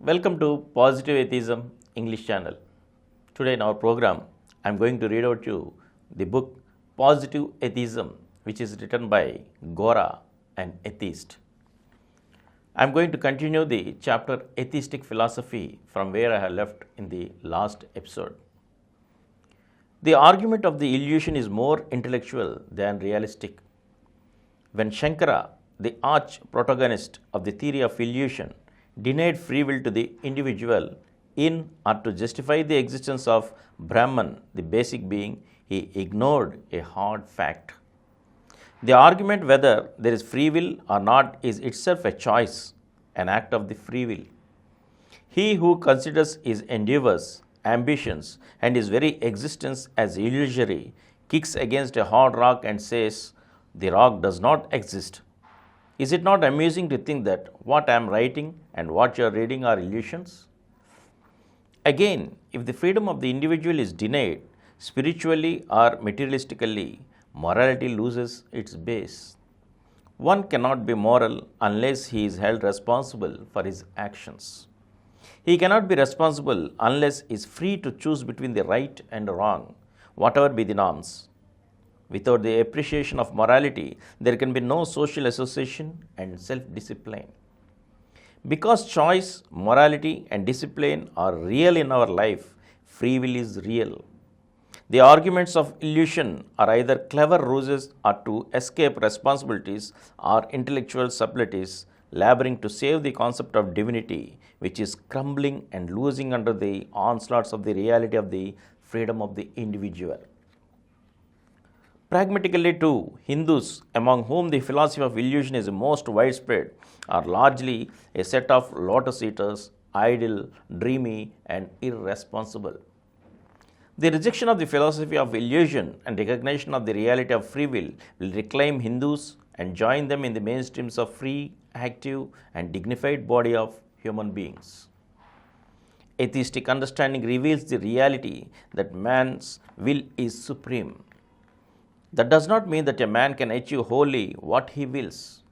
Welcome to Positive Atheism English channel. Today in our program, I am going to read out you the book Positive Atheism, which is written by Gora, an atheist. I am going to continue the chapter Atheistic Philosophy from where I have left in the last episode. The argument of the illusion is more intellectual than realistic. When Shankara, the arch protagonist of the theory of illusion, denied free will to the individual in or to justify the existence of Brahman, the basic being, he ignored a hard fact. The argument whether there is free will or not is itself a choice, an act of the free will. He who considers his endeavors, ambitions, and his very existence as illusory kicks against a hard rock and says, "The rock does not exist." Is it not amusing to think that what I am writing and what you are reading are illusions? Again, if the freedom of the individual is denied, spiritually or materialistically, morality loses its base. One cannot be moral unless he is held responsible for his actions. He cannot be responsible unless he is free to choose between the right and wrong, whatever be the norms. Without the appreciation of morality, there can be no social association and self-discipline. Because choice, morality, and discipline are real in our life, free will is real. The arguments of illusion are either clever ruses or to escape responsibilities or intellectual subtleties, laboring to save the concept of divinity, which is crumbling and losing under the onslaughts of the reality of the freedom of the individual. Pragmatically too, Hindus, among whom the philosophy of illusion is most widespread, are largely a set of lotus eaters, idle, dreamy, and irresponsible. The rejection of the philosophy of illusion and recognition of the reality of free will reclaim Hindus and join them in the mainstreams of free, active, and dignified body of human beings. Atheistic understanding reveals the reality that man's will is supreme. That does not mean that a man can achieve wholly what he wills.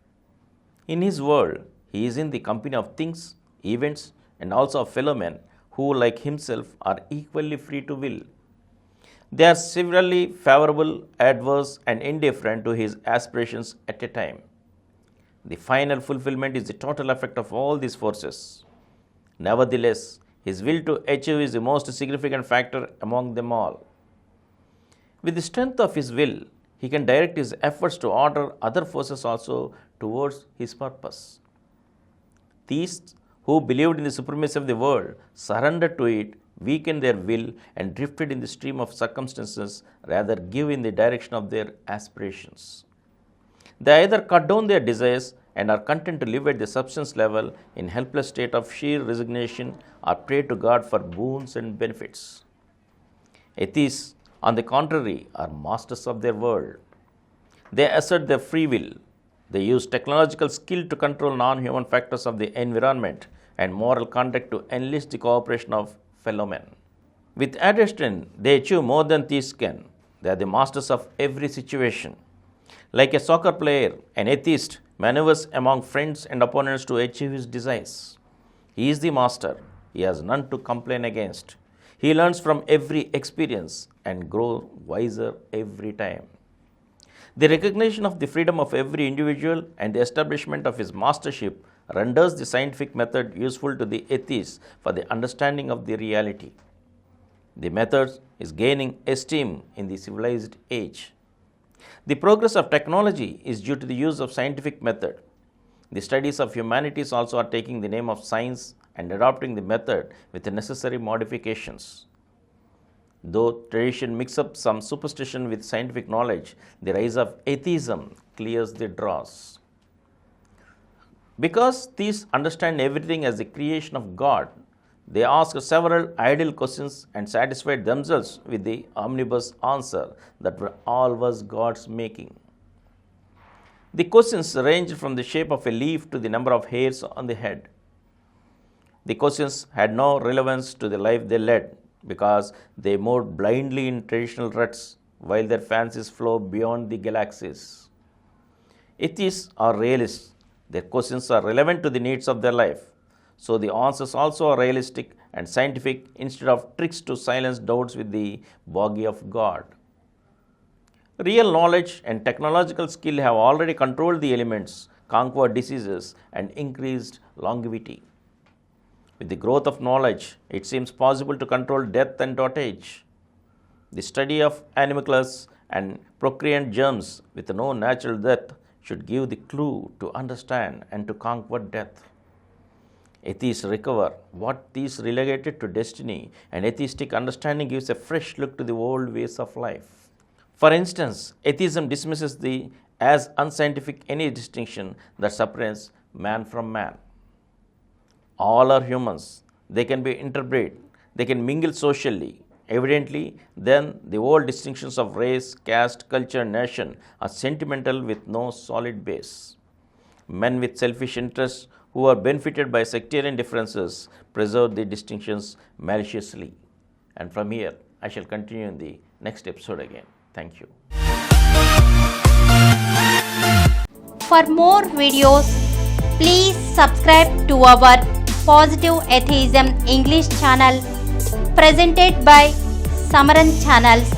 In his world, he is in the company of things, events, and also of fellow men who, like himself, are equally free to will. They are severally favorable, adverse, and indifferent to his aspirations at a time. The final fulfillment is the total effect of all these forces. Nevertheless, his will to achieve is the most significant factor among them all. With the strength of his will, he can direct his efforts to order other forces also towards his purpose. Theists who believed in the supremacy of the world surrendered to it, weakened their will, and drifted in the stream of circumstances, rather give in the direction of their aspirations. They either cut down their desires and are content to live at the substance level in helpless state of sheer resignation, or pray to God for boons and benefits. Atheists, on the contrary, are masters of their world. They assert their free will. They use technological skill to control non-human factors of the environment and moral conduct to enlist the cooperation of fellow men. With added strength, they achieve more than theists can. They are the masters of every situation. Like a soccer player, an atheist maneuvers among friends and opponents to achieve his desires. He is the master. He has none to complain against. He learns from every experience and grows wiser every time. The recognition of the freedom of every individual and the establishment of his mastership renders the scientific method useful to the atheist for the understanding of the reality. The method is gaining esteem in the civilized age. The progress of technology is due to the use of scientific method. The studies of humanities also are taking the name of science and adopting the method with the necessary modifications. Though tradition mixes up some superstition with scientific knowledge, the rise of atheism clears the dross. Because these understand everything as the creation of God, they ask several idle questions and satisfied themselves with the omnibus answer that all was God's making. The questions range from the shape of a leaf to the number of hairs on the head. The questions had no relevance to the life they led because they moved blindly in traditional ruts while their fancies flow beyond the galaxies. Atheists are realists. Their questions are relevant to the needs of their life. So the answers also are realistic and scientific instead of tricks to silence doubts with the bogey of God. Real knowledge and technological skill have already controlled the elements, conquered diseases, and increased longevity. With the growth of knowledge, it seems possible to control death and dotage. The study of animalcules and procreant germs with no natural death should give the clue to understand and to conquer death. Atheists recover what is relegated to destiny, and atheistic understanding gives a fresh look to the old ways of life. For instance, atheism dismisses the as unscientific any distinction that separates man from man. All are humans. They can be interbred. They can mingle socially. Evidently, then the old distinctions of race, caste, culture, nation are sentimental with no solid base. Men with selfish interests who are benefited by sectarian differences preserve the distinctions maliciously. And from here, I shall continue in the next episode again. Thank you. For more videos, please subscribe to our Positive Atheism English channel presented by Samaram channels,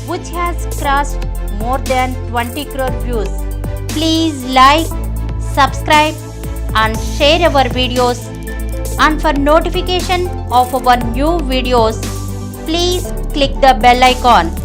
which has crossed more than 20 crore views. Please like, subscribe and share our videos, and for notification of our new videos, please click the bell icon.